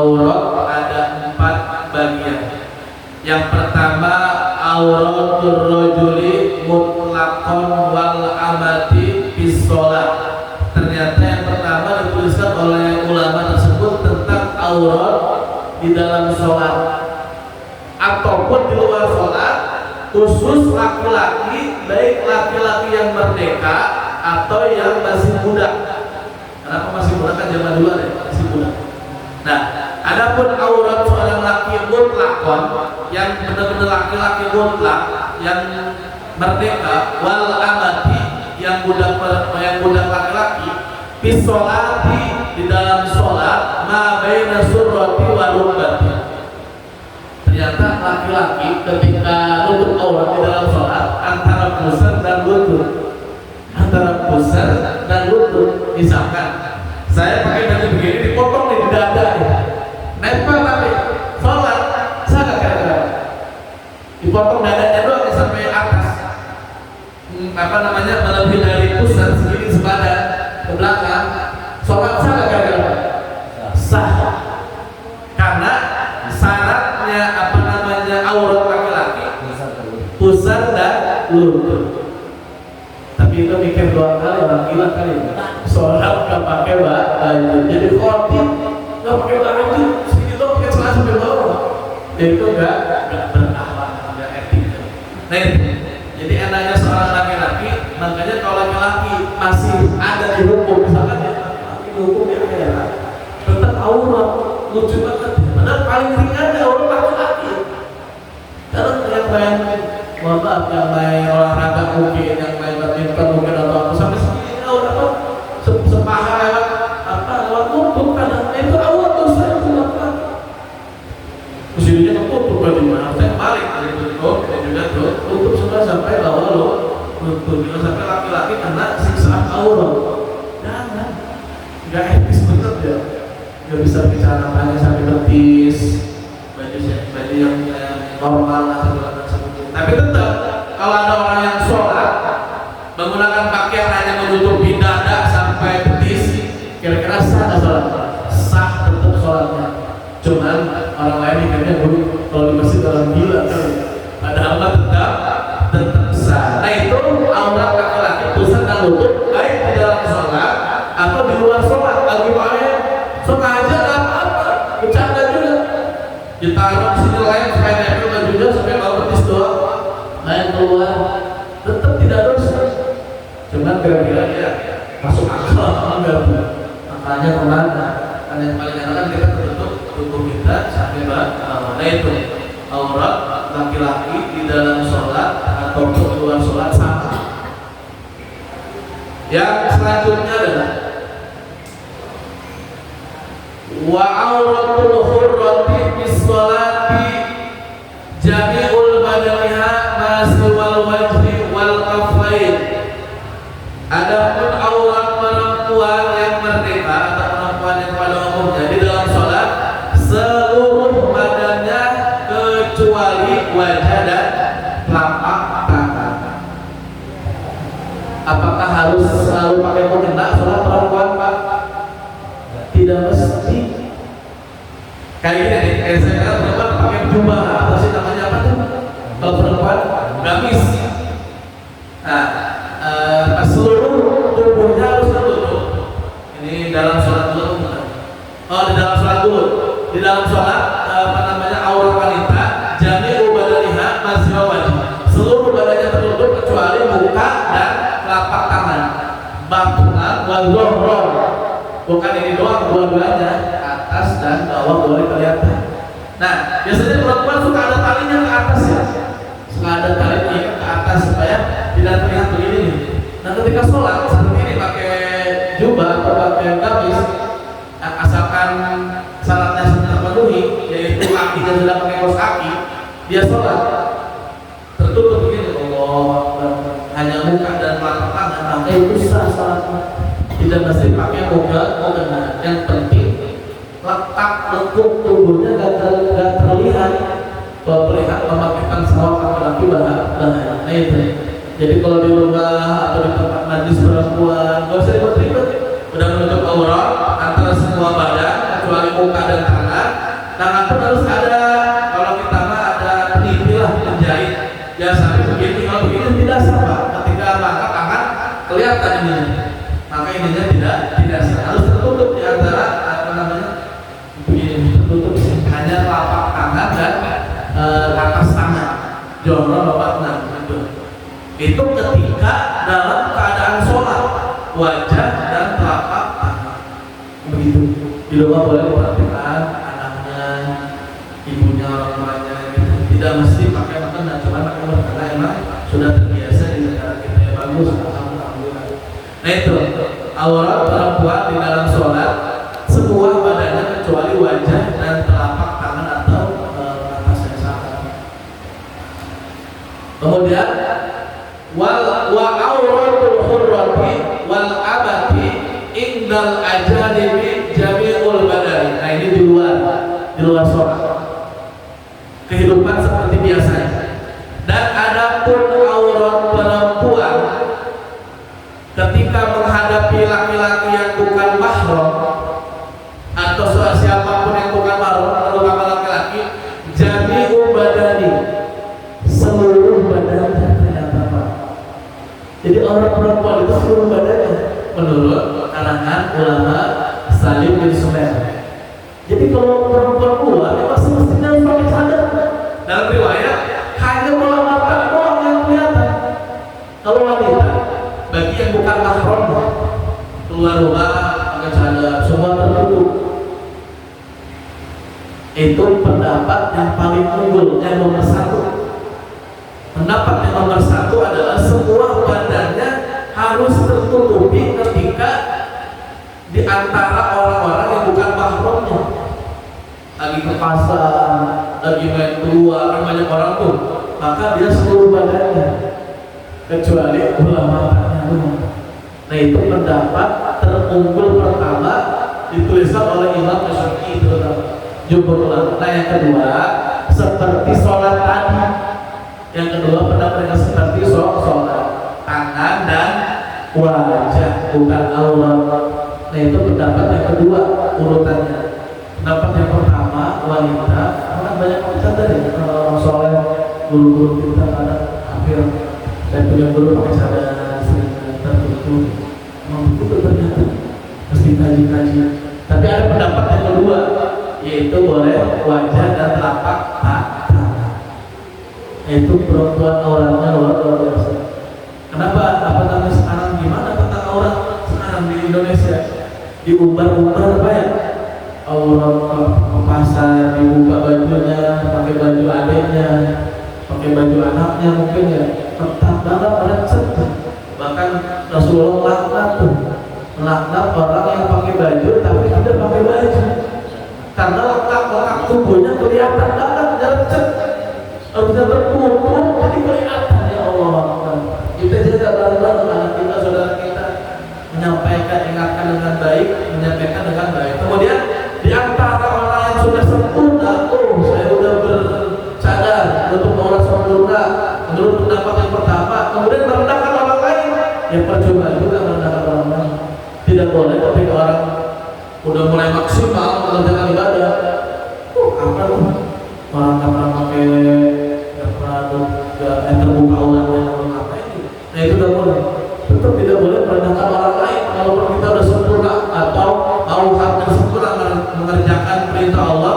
aurat ada 4 bagian. Yang pertama, auratul rajuli mutlaqan wal amati bis shalah. Ternyata yang pertama dituliskan oleh ulama tersebut tentang aurat di dalam sholat ataupun di luar sholat, khusus laki-laki, baik laki-laki yang merdeka atau yang masih muda. Kenapa masih muda? Kan zaman dulu ya, masih muda. Nah, adapun aurat seorang laki mutlakon, yang benar-benar laki-laki mutlak, yang merdeka, wal amati, yang budak laki-laki, bisolati, di dalam sholat, ma baina surrati wa rukbati. Ternyata laki-laki ketika nutup aurat di dalam sholat antara pusar dan lutut, antara pusar dan lutut. Misalkan saya pakai baju begini, dipotong nih di dada, nempel tapi sholat saya kira-kira dipotong dadanya doang sampai atas, melebihi dari pusar segini sepadan ke belakang, sholat saya kira-kira sah, karena syaratnya aurat laki-laki pusar dan lutut. Tapi itu mikir 2 kali, orang gila kali. Sholat gak pakai baju, jadi khotib gak pakai baju, segini tuh pakai celana sampai bawah. Itu gak berakhlak, gak etika. Nah itu, jadi enaknya seorang laki-laki, makanya kalau laki-laki masih ada di hukum, misalkan ya laki-laki di hukum ya kayak tetap aurat, lucu banget. Padahal paling ringan ya aurat laki-laki. Karena yang main, mohon maaf, yang main olahraga mungkin, yang main badminton mungkin atau apa sampai segini aurat apa sepaha lewat lutut, karena itu aurat tuh saya lakukan. Kesininya ketutup berarti mana? Saya balik dari tutup dan juga tutup sudah sampai bawah lutut. Jangan sampai laki-laki kena siksaan aurat. Jangan, nggak etis bener ya. Nggak bisa bicara hanya sampai betis, baju yang normal lah segala macam. Tapi tetap kalau ada orang yang sholat menggunakan pakaian hanya menutupi dada sampai betis, kira-kira sah nggak sholat? Sah, tetap sholatnya. Cuman orang lain dikiranya kalau di masjid orang gila kan. Padahal tetap sah. Nah itu aurat laki-laki pusat dan lutut, baik di dalam sholat atau di luar sholat. Lagi pakai sengaja nggak apa-apa, bercanda juga. Ditaruh sini lain supaya nempel bajunya sampai bawah betis doang, main keluar, tetap tidak dosa. Cuman kira-kira ya masuk akal enggak? Makanya kemana? Karena yang paling enak kan kita tertutup tubuh kita sampai bawah. Nah itu aurat laki-laki di dalam sholat atau di luar sholat sama. Yang selanjutnya adalah wa auratul hurrati bis sholati jami'ul badaniha masiwal wajhi wal kaffain. Adapun aurat perempuan yang merdeka atau perempuan yang pada umumnya di dalam sholat seluruh badannya kecuali wajah dan telapak tangan. Apakah harus selalu pakai mukena sholat perempuan, Pak? Tidak mesti. Kayak gini, saya kira perempuan pakai jubah atau sih namanya apa tuh? Kalau perempuan gamis. Nah, seluruh tubuhnya harus tertutup. Ini dalam sholat dulu. Oh, di dalam sholat dulu. Di dalam sholat aurat wanita jami'u badaniha masih wajib. Seluruh badannya tertutup kecuali muka dan telapak tangan. Batunan wal zuhur. Bukan ini doang, dua-duanya atas dan bawah boleh kelihatan. Nah, biasanya perempuan suka ada talinya ke atas ya, suka ada talinya ke atas supaya tidak terlihat begini nih. Nah, ketika sholat seperti ini pakai jubah atau pakai gamis, asalkan syaratnya sudah terpenuhi, yaitu kakinya sudah pakai kaos kaki, dia sholat tertutup begini, hanya muka dan telapak tangan, maka itu sah sholatnya. Tidak mesti pakai mukena. Yang penting letak lekuk tubuhnya gak terlihat. Kalau terlihat memakaikan sawat laki-laki bahaya. Nah itu. Jadi kalau di rumah atau di tempat najis perempuan, gak usah ribet-ribet. Udah menutup aurat antara semua badan kecuali muka dan tangan. Tangan pun harus ada, kalau kita mah ada peniti lah, penjahit. Ya sampai begini, kalau begini tidak sama. Ketika maka tangan kelihatan ini, maka ininya tidak sah. Harus tertutup di antara apa namanya begini, tertutup hanya telapak tangan dan atas tangan. Jono bapak itu ketika dalam keadaan sholat, wajah dan telapak tangan begitu. Di rumah boleh diperhatikan anaknya, ibunya, orang tuanya gitu. Tidak mesti pakai makanan, cuma pakai karena emang sudah terbiasa di negara kita. Ya bagus, alhamdulillah. Nah itu aurat perempuan di dalam sholat semua badannya kecuali wajah dan telapak tangan atau atasnya saja. Kemudian wa auratul hurrati wal abati indal ajanibi jami'ul badani. Nah ini di luar sholat, kehidupan seperti biasanya. Dan adapun aurat perempuan ketika menghadapi laki-laki yang bukan mahram atau siapapun yang bukan mahram, terutama laki-laki, jami'ul badani, seluruh badannya. Jadi orang perempuan itu seluruh badannya menurut kalangan ulama Salim bin Sumer. Jadi kalau perempuan keluar, dia masih mestinya pakai cadar. Dalam riwayat hanya bola mata doang yang kelihatan. Kalau wanita, bagi yang bukan mahram keluar rumah pakai cadar, semua tertutup. Itu pendapat yang paling unggul, yang nomor satu. Pendapat yang nomor satu adalah semua badannya harus tertutupi ketika di antara orang-orang yang bukan mahramnya. Lagi ke pasar, lagi main keluar, kan banyak orang tuh, maka dia seluruh badannya kecuali ulama matanya. Nah itu pendapat terunggul pertama dituliskan oleh Imam Syafi'i terutama jumhur ulama. Nah yang kedua seperti sholat tadi. Yang kedua pendapat yang seperti sholat tangan dan wajah bukan aurat. Nah itu pendapat yang kedua urutannya. Pendapat yang pertama wanita, karena banyak cadar ya kalau orang soleh, guru-guru kita ada hampir saya punya guru pakai cadar sering tertutup. Memang itu ternyata mesti kaji-kaji. Tapi ada pendapat yang kedua, yaitu boleh wajah dan telapak tangan. Itu perempuan auratnya luar biasa. Kenapa? Apa namanya sekarang gimana tentang aurat sekarang di Indonesia? Diumbar-umbar apa ya? Aurat ke pasar, dibuka bajunya, pakai baju adiknya, pakai baju anaknya mungkin ya. Ketat banget recet. Bahkan Rasulullah laknat tuh, melaknat orang yang pakai baju tapi tidak pakai baju. Karena letak tubuhnya kelihatan banget recet. Harusnya berkumpul, jadi kelihatan ya Allah. Kita jaga bareng-bareng anak kita, saudara kita, menyampaikan, ingatkan dengan baik, menyampaikan dengan baik. Kemudian di antara orang yang sudah sempurna, saya sudah bercadar untuk orang sempurna, menurut pendapat yang pertama, kemudian merendahkan orang lain, yang percuma juga merendahkan orang lain. Tidak boleh ketika orang udah mulai maksimal mengerjakan ibadah, apa tuh? Orang pakai terbuka auratnya apa ini? Nah itu tidak boleh. Tetap tidak boleh merendahkan orang lain. Kalau kita sudah sempurna atau mau hampir sempurna mengerjakan perintah Allah,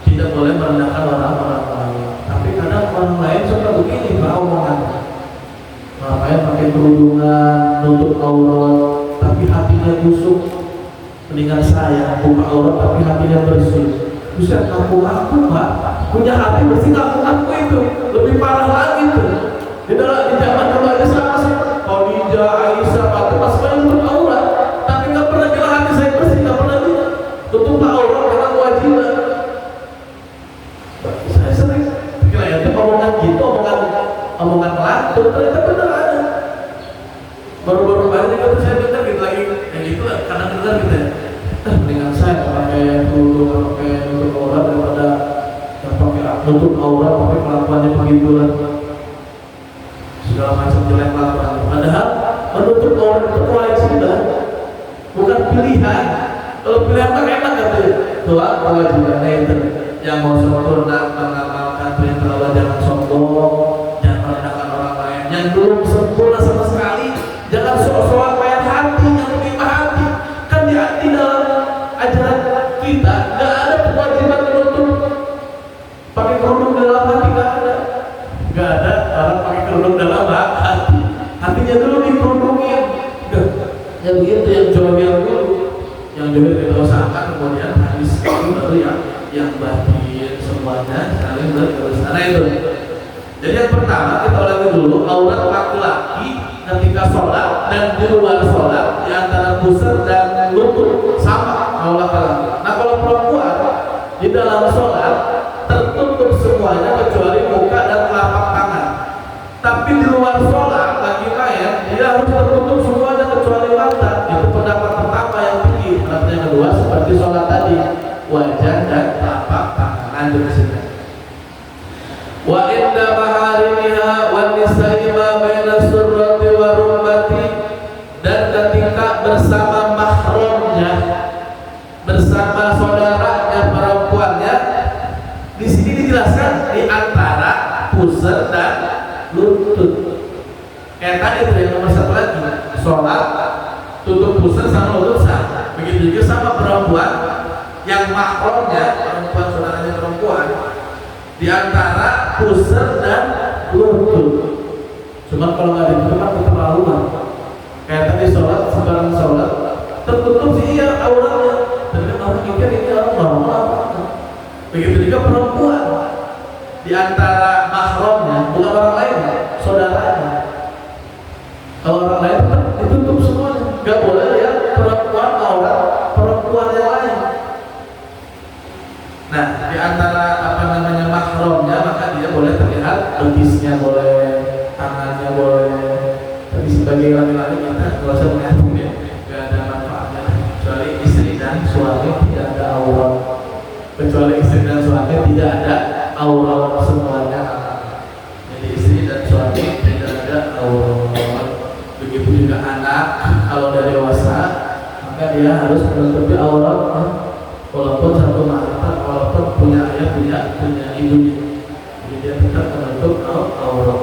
tidak boleh merendahkan orang lain. Tapi kadang orang lain suka begini beromongan. Ngapain pakai kerudungan, nutup aurat, tapi hatinya busuk. Mendingan saya buka aurat tapi hatinya bersih. Bisa ngaku-ngaku Pak, punya hati bersih ngaku-ngaku itu lebih parah lagi tuh. Di zaman dulu aja sama sih, Khadijah, Aisyah, Fatimah semuanya tutup aurat, tapi nggak pernah bilang hati saya bersih, nggak pernah bilang tutup aurat karena kewajiban. Saya sering kira ya omongan gitu, omongan pelantur, ternyata benar ada. Baru-baru kemarin juga saya dengar gitu lagi, yang itu kadang dengar gitu ya. Mendingan saya pakai kerudung, pakai nutup aurat daripada yang pakai nutup aurat, pakai kelakuannya begitulah, segala macam jelek kelakuan. Padahal menutup aurat itu kewajiban, bukan pilihan. Kalau pilihan kan enak gitu dua kewajibannya itu yang mau sempurna mengamalkan perintah Allah, jangan sombong, jangan merendahkan orang lain. Yang belum sempurna sama sekali, jangan sok-sokan main hati, yang lebih hati. Kan di dalam ajaran kita nggak ada kewajiban menutup pakai kerudung dalam hati, nggak ada orang pakai kerudung dalam hati. Hatinya dulu dikerudungin. Ya begitu, yang jodoh dulu, yang jodoh kita usahakan, kemudian hadis itu baru yang batin semuanya saling berurus. Nah itu. Jadi yang pertama kita ulangi dulu, aurat laki-laki ketika sholat dan di luar sholat, di antara pusat dan lutut sama aurat laki-laki. Nah kalau perempuan di dalam sholat tertutup semuanya kecuali muka dan telapak tangan. Tapi di luar sholat lagi main, dia harus tertutup semuanya kecuali mata. Itu pendapat pertama yang tinggi. Pendapat yang kedua seperti sholat tadi, wajah dan telapak tangan. Lanjut ke sini. Wa inda maharimiha wan nisa'i ma baina surrati wa rumbati, dan ketika bersama mahramnya, bersama saudaranya perempuannya, di sini dijelaskan di antara pusat dan lutut. Kayak tadi itu yang nomor satu lagi, sholat tutup pusat sama lutut sah. Begitu juga sama perempuan yang mahramnya, perempuan saudaranya perempuan, di antara pusat dan lutut. Cuma kalau nggak ditutup kan keterlaluan. Kayak tadi sholat, sekarang sholat tertutup sih iya auratnya, tapi kan orang mikir ini orang normal. Begitu juga perempuan di antara mahramnya, bukan orang lain, saudaranya. Kalau orang lain kan ditutup semuanya, nggak boleh ya perempuan aurat perempuan yang lain. Nah, di antara mahramnya maka dia boleh terlihat betisnya, boleh tangannya, boleh. Tapi sebagai laki-laki kita nggak usah mengatur ya, nggak ada manfaatnya. Kecuali istri dan suami tidak ada aurat. Kecuali istri dan suami tidak ada aurat semuanya. Jadi istri dan suami tidak ada aurat. Begitu juga anak kalau udah dewasa maka dia harus menutupi aurat. Walaupun satu mata, walaupun punya ayah, punya ibunya, jadi dia tetap menutup aurat.